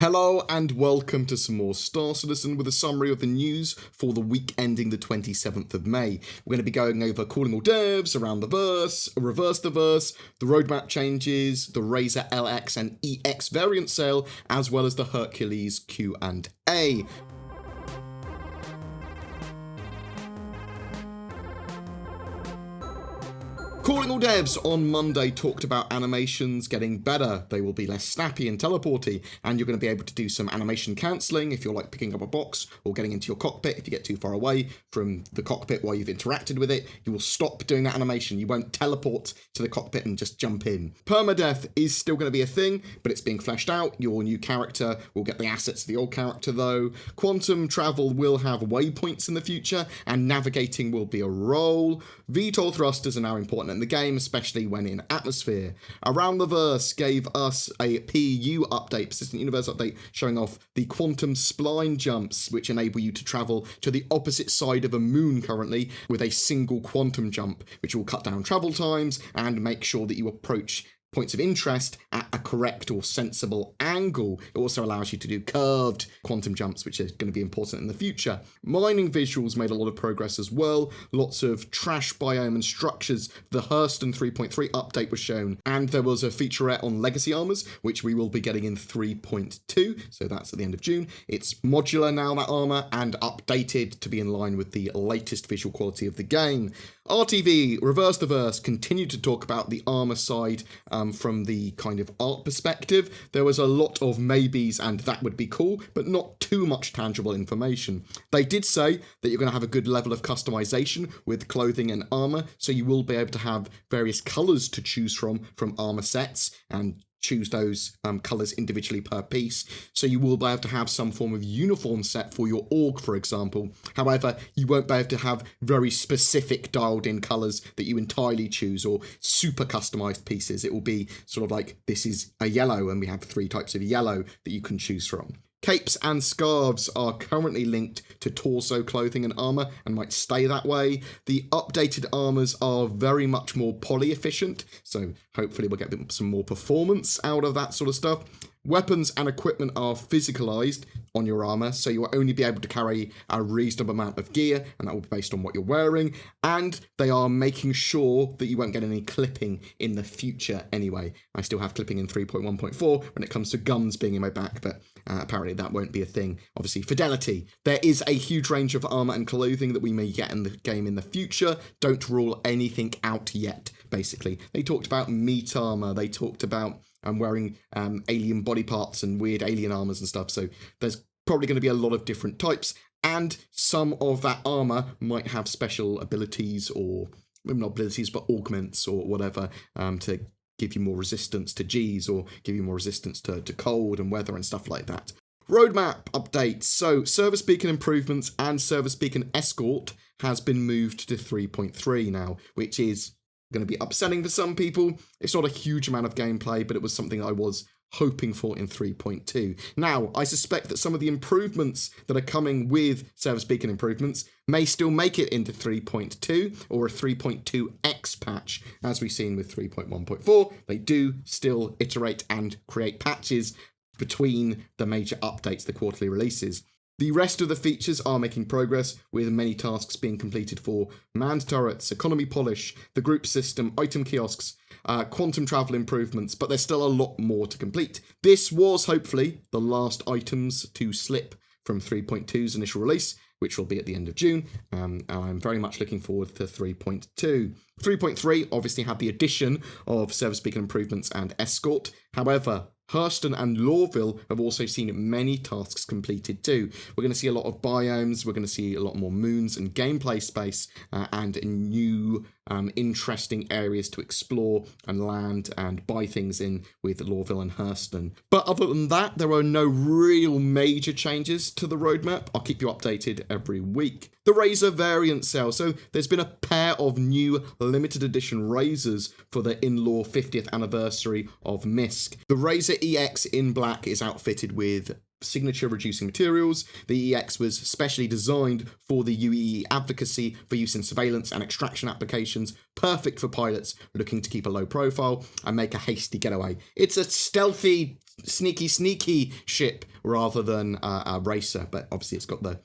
Hello and welcome to some more Star Citizen with a summary of the news for the week ending the 27th of May. We're going to be going over calling all devs, around the verse, reverse the verse, the roadmap changes, the Razor LX and EX variant sale, as well as the Hercules Q&A. Calling All Devs on Monday talked about animations getting better. They will be less snappy and teleporty, and you're going to be able to do some animation cancelling if you're like picking up a box or getting into your cockpit. If you get too far away from the cockpit while you've interacted with it, you will stop doing that animation. You won't teleport to the cockpit and just jump in. Permadeath is still going to be a thing, but it's being fleshed out. Your new character will get the assets of the old character though. Quantum travel will have waypoints in the future, and navigating will be a role. VTOL thrusters are now important in the game, especially when in atmosphere. Around the Verse gave us a PU update, Persistent Universe update, showing off the quantum spline jumps, which enable you to travel to the opposite side of a moon currently with a single quantum jump, which will cut down travel times and make sure that you approach points of interest at a correct or sensible angle. It also allows you to do curved quantum jumps, which is going to be important in the future. Mining visuals made a lot of progress as well. Lots of trash biome and structures. The Hurston 3.3 update was shown, and there was a featurette on legacy armors, which we will be getting in 3.2, so that's at the end of June. It's modular now, that armor, and updated to be in line with the latest visual quality of the game. RTV, Reverse the Verse, continued to talk about the armor side from the kind of art perspective. There was a lot of maybes and that would be cool, but not too much tangible information. They did say that you're going to have a good level of customization with clothing and armor, so you will be able to have various colors to choose from armor sets and choose those colours individually per piece, so you will be able to have some form of uniform set for your org, for example. However, you won't be able to have very specific dialed in colours that you entirely choose or super customised pieces. It will be sort of like, this is a yellow and we have 3 types of yellow that you can choose from. Capes and scarves are currently linked to torso clothing and armour and might stay that way. The updated armours are very much more poly efficient, so hopefully we'll get some more performance out of that sort of stuff. Weapons and equipment are physicalised on your armour, so you will only be able to carry a reasonable amount of gear, and that will be based on what you're wearing, and they are making sure that you won't get any clipping in the future anyway. I still have clipping in 3.1.4 when it comes to guns being in my back, but apparently that won't be a thing. Obviously, fidelity. There is a huge range of armour and clothing that we may get in the game in the future. Don't rule anything out yet, basically. They talked about meat armour, they talked about wearing alien body parts and weird alien armors and stuff, so there's probably going to be a lot of different types, and some of that armor might have special abilities, or maybe not abilities, but augments or whatever, to give you more resistance to Gs or give you more resistance to cold and weather and stuff like that. Roadmap updates. So service beacon improvements and service beacon escort has been moved to 3.3 now, which is going to be upsetting for some people. It's not a huge amount of gameplay, but it was something I was hoping for in 3.2. Now, I suspect that some of the improvements that are coming with service beacon improvements may still make it into 3.2 or a 3.2x patch, as we've seen with 3.1.4. They do still iterate and create patches between the major updates, the quarterly releases. The rest of the features are making progress, with many tasks being completed for manned turrets, economy polish, the group system, item kiosks, quantum travel improvements, but there's still a lot more to complete. This was hopefully the last items to slip from 3.2's initial release, which will be at the end of June, and I'm very much looking forward to 3.2. 3.3 obviously had the addition of service beacon improvements and escort. However, Hurston and Lawville have also seen many tasks completed too. We're going to see a lot of biomes, we're going to see a lot more moons and gameplay space, and new interesting areas to explore and land and buy things in with Lawville and Hurston. But other than that, there are no real major changes to the roadmap. I'll keep you updated every week. The Razor variant sale. So there's been a pair of new limited edition Razors for the in-law 50th anniversary of MISC. The Razor EX in black is outfitted with signature reducing materials. The EX was specially designed for the UEE advocacy for use in surveillance and extraction applications, perfect for pilots looking to keep a low profile and make a hasty getaway. It's a stealthy sneaky ship rather than a racer, but obviously it's got the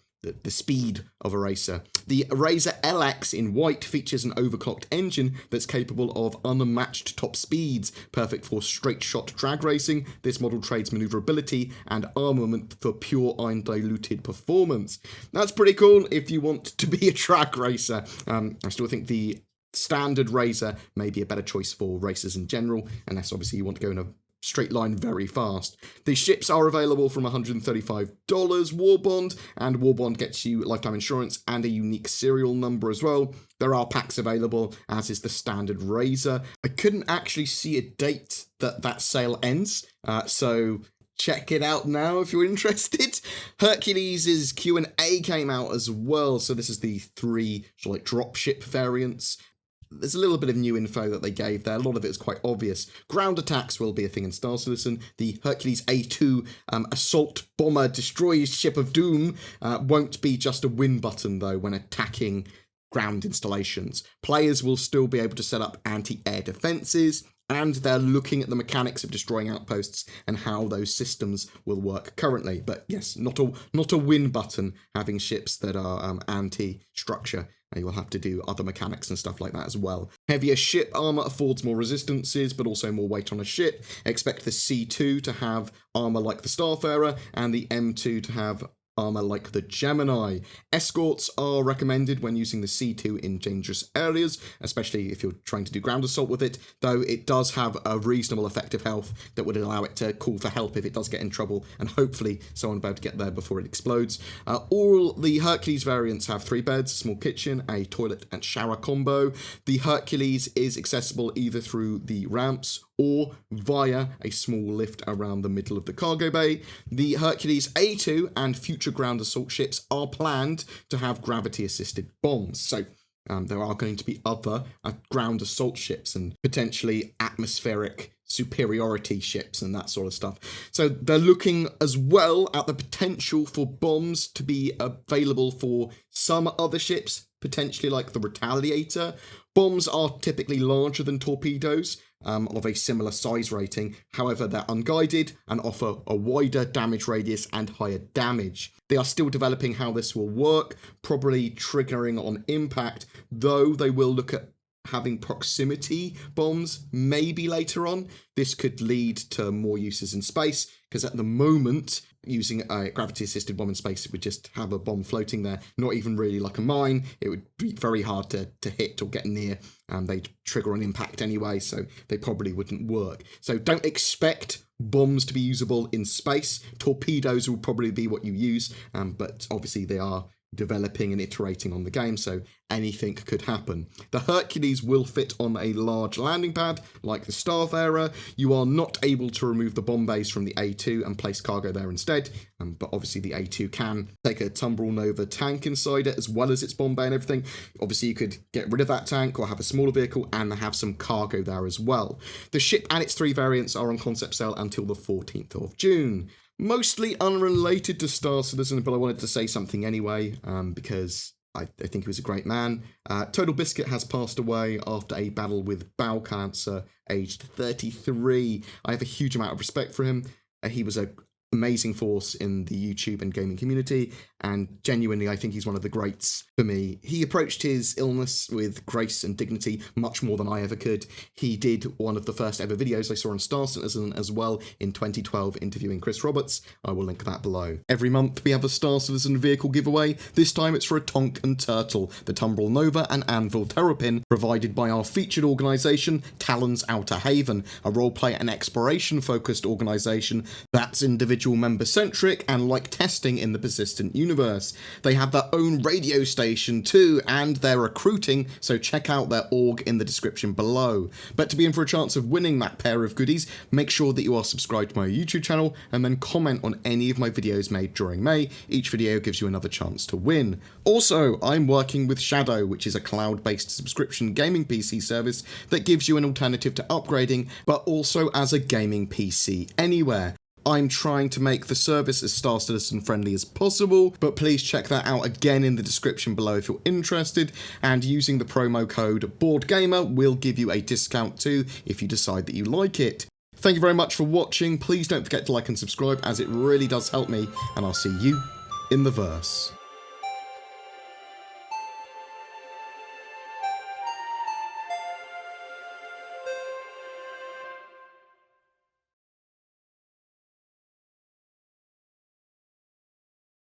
speed of a racer. The Razor LX in white features an overclocked engine that's capable of unmatched top speeds, perfect for straight shot drag racing. This model trades maneuverability and armament for pure undiluted performance. That's pretty cool if you want to be a drag racer. I still think the standard Razor may be a better choice for racers in general, unless obviously you want to go in a straight line very fast. The ships are available from $135 War Bond, and War Bond gets you lifetime insurance and a unique serial number as well. There are packs available, as is the standard Razor. I couldn't actually see a date that sale ends, so check it out now if you're interested. Hercules' Q&A came out as well, so this is the 3 dropship variants. There's a little bit of new info that they gave there. A lot of it is quite obvious. Ground attacks will be a thing in Star Citizen. The Hercules A2 assault bomber destroys ship of doom won't be just a win button, though, when attacking ground installations. Players will still be able to set up anti-air defenses, and they're looking at the mechanics of destroying outposts and how those systems will work currently. But yes, not a win button having ships that are anti-structure. You will have to do other mechanics and stuff like that as well. Heavier ship armor affords more resistances, but also more weight on a ship. Expect the C2 to have armor like the Starfarer, and the M2 to have armor like the Gemini. Escorts are recommended when using the C2 in dangerous areas, especially if you're trying to do ground assault with it, though it does have a reasonable effective health that would allow it to call for help if it does get in trouble, and hopefully someone will be able to get there before it explodes. All the Hercules variants have 3 beds, a small kitchen, a toilet and shower combo. The Hercules is accessible either through the ramps or via a small lift around the middle of the cargo bay. The Hercules A2 and future ground assault ships are planned to have gravity-assisted bombs. So there are going to be other ground assault ships and potentially atmospheric superiority ships and that sort of stuff. So they're looking as well at the potential for bombs to be available for some other ships, potentially like the Retaliator. Bombs are typically larger than torpedoes, of a similar size rating. However, they're unguided and offer a wider damage radius and higher damage. They are still developing how this will work, probably triggering on impact, though they will look at having proximity bombs maybe later on. This could lead to more uses in space, because at the moment, using a gravity-assisted bomb in space, it would just have a bomb floating there, not even really like a mine. It would be very hard to hit or get near, and they'd trigger on impact anyway, so they probably wouldn't work. So don't expect bombs to be usable in space. Torpedoes will probably be what you use, but obviously they are developing and iterating on the game, so anything could happen. The Hercules will fit on a large landing pad like the Starfarer. You are not able to remove the bomb base from the A2 and place cargo there instead, but obviously the A2 can take a Tumbrel Nova tank inside it as well as its bomb bay and everything. Obviously you could get rid of that tank or have a smaller vehicle and have some cargo there as well. The ship and its 3 variants are on concept sale until the 14th of June. Mostly unrelated to Star Citizen, but I wanted to say something anyway, because I think he was a great man. Total Biscuit has passed away after a battle with bowel cancer, aged 33. I have a huge amount of respect for him. He was an amazing force in the YouTube and gaming community, and genuinely I think he's one of the greats for me. He approached his illness with grace and dignity much more than I ever could. He did one of the first ever videos I saw on Star Citizen as well in 2012, interviewing Chris Roberts. I will link that below. Every month we have a Star Citizen vehicle giveaway. This time it's for a Tonk and Turtle, the Tumbrel Nova and Anvil Terrapin, provided by our featured organisation, Talon's Outer Haven, a roleplay and exploration focused organisation that's individual member centric and like testing in the persistent universe. They have their own radio station too, and they're recruiting, so check out their org in the description below. But to be in for a chance of winning that pair of goodies, make sure that you are subscribed to my YouTube channel and then comment on any of my videos made during May. Each video gives you another chance to win. Also, I'm working with Shadow, which is a cloud-based subscription gaming PC service that gives you an alternative to upgrading, but also as a gaming PC anywhere. I'm trying to make the service as Star Citizen friendly as possible, but please check that out again in the description below if you're interested, and using the promo code BoredGamer will give you a discount too if you decide that you like it. Thank you very much for watching. Please don't forget to like and subscribe, as it really does help me, and I'll see you in the verse.